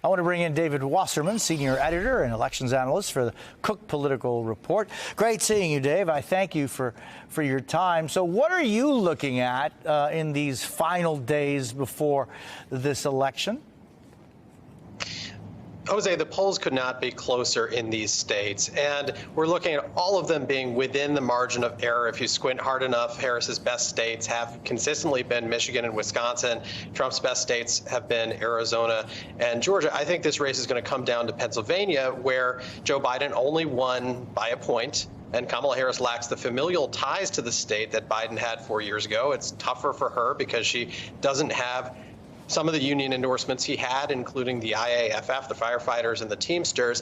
I want to bring in David Wasserman, senior editor and elections analyst for the Cook Political Report. Great seeing you, Dave. I thank you for your time. So what are you looking at in these final days before this election? Jose, the polls could not be closer in these states, and we're looking at all of them being within the margin of error. If you squint hard enough, Harris's best states have consistently been Michigan and Wisconsin. Trump's best states have been Arizona and Georgia. I think this race is going to come down to Pennsylvania, where Joe Biden only won by a point, and Kamala Harris lacks the familial ties to the state that Biden had 4 years ago. It's tougher for her because she doesn't have some of the union endorsements he had, including the IAFF, the firefighters, and the Teamsters.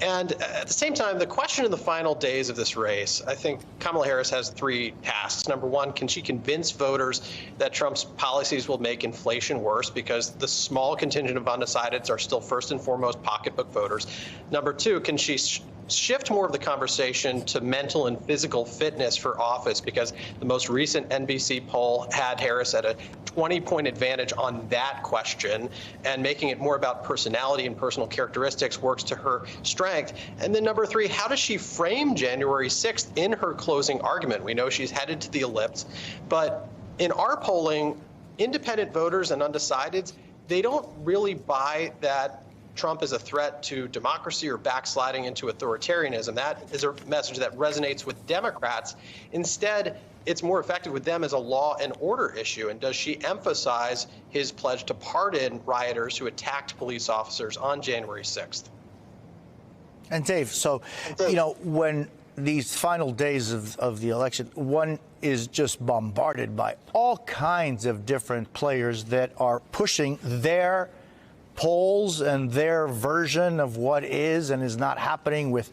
And at the same time, the question in the final days of this race, I think Kamala Harris has three tasks. Number one, can she convince voters that Trump's policies will make inflation worse, because the small contingent of undecideds are still first and foremost pocketbook voters? Number two, can she shift more of the conversation to mental and physical fitness for office, because the most recent NBC poll had Harris at a 20-point advantage on that question, and making it more about personality and personal characteristics works to her strength. And then number three, how does she frame January 6th in her closing argument? We know she's headed to the ellipse, but in our polling, independent voters and undecideds, they don't really buy that Trump is a threat to democracy or backsliding into authoritarianism. That is a message that resonates with Democrats. Instead, it's more effective with them as a law and order issue. And does she emphasize his pledge to pardon rioters who attacked police officers on January 6th? And Dave, so, you know, when these final days of the election, one is just bombarded by all kinds of different players that are pushing their polls and their version of what is and is not happening with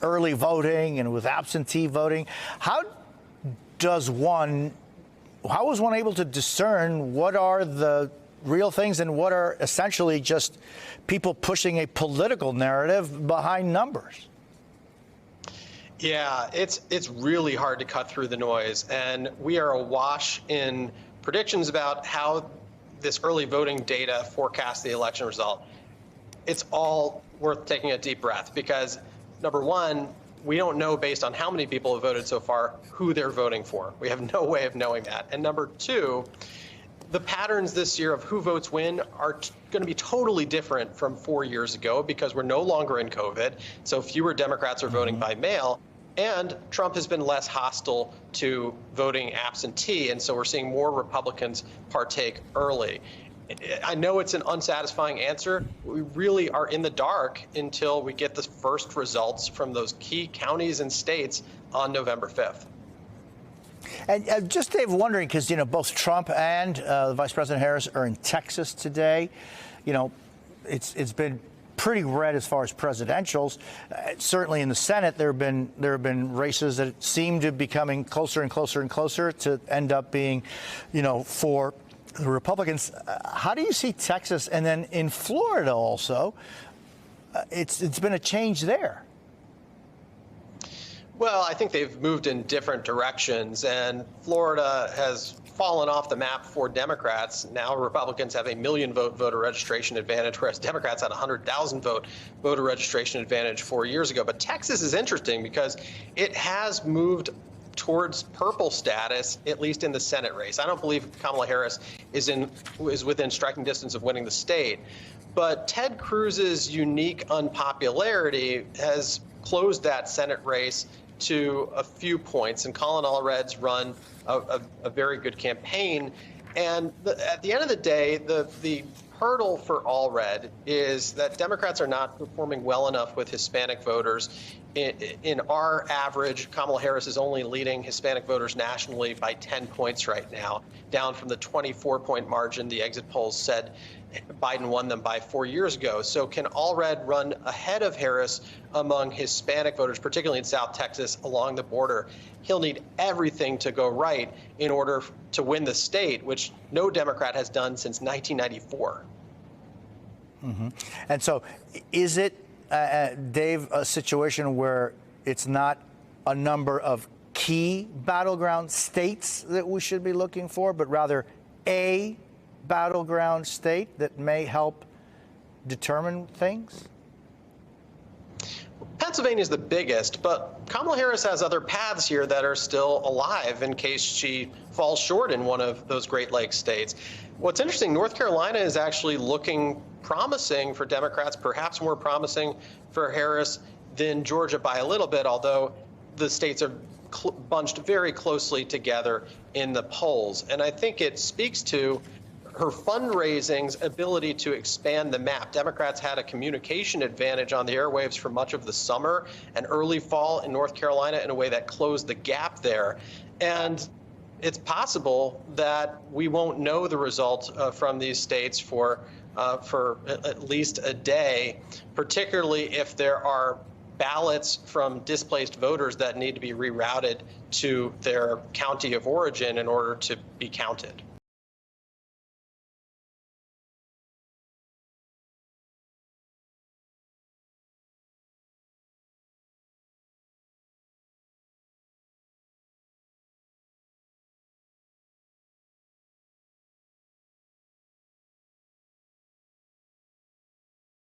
early voting and with absentee voting. How is one able to discern what are the real things and what are essentially just people pushing a political narrative behind numbers? Yeah, it's really hard to cut through the noise, and we are awash in predictions about how this early voting data forecasts the election result. It's all worth taking a deep breath, because number one, we don't know, based on how many people have voted so far, who they're voting for. We have no way of knowing that. And number two, the patterns this year of who votes when are going to be totally different from 4 years ago, because we're no longer in COVID, so fewer Democrats are voting by mail. And Trump has been less hostile to voting absentee, and so we're seeing more Republicans partake early. I know it's an unsatisfying answer. We really are in the dark until we get the first results from those key counties and states on November 5th. And just, Dave, wondering, because, you know, both Trump and Vice President Harris are in Texas today. You know, it's been pretty red as far as presidentials. Certainly in the Senate, there have been races that seem to be coming closer and closer and closer to end up being, you know, for the Republicans. How do you see Texas? And then in Florida also, it's been a change there. Well, I think they've moved in different directions, and Florida has fallen off the map for Democrats. Now Republicans have a 1 million vote voter registration advantage, whereas Democrats had 100,000 vote voter registration advantage 4 years ago. But Texas is interesting because it has moved towards purple status, at least in the Senate race. I don't believe Kamala Harris is within striking distance of winning the state. But Ted Cruz's unique unpopularity has closed that Senate race to a few points, and Colin Allred's run a very good campaign. And at the end of the day, the hurdle for Allred is that Democrats are not performing well enough with Hispanic voters. In our average, Kamala Harris is only leading Hispanic voters nationally by 10 points right now, down from the 24-point margin the exit polls said Biden won them by 4 years ago. So can Allred run ahead of Harris among Hispanic voters, particularly in South Texas along the border? He'll need everything to go right in order to win the state, which no Democrat has done since 1994. And so is it, Dave, a situation where it's not a number of key battleground states that we should be looking for, but rather a battleground state that may help determine things? Pennsylvania is the biggest, but Kamala Harris has other paths here that are still alive in case she falls short in one of those Great Lakes states. What's interesting, North Carolina is actually looking promising for Democrats, perhaps more promising for Harris than Georgia by a little bit, although the states are bunched very closely together in the polls. And I think it speaks to her fundraising's ability to expand the map. Democrats had a communication advantage on the airwaves for much of the summer and early fall in North Carolina in a way that closed the gap there. And it's possible that we won't know the result from these states for at least a day, particularly if there are ballots from displaced voters that need to be rerouted to their county of origin in order to be counted.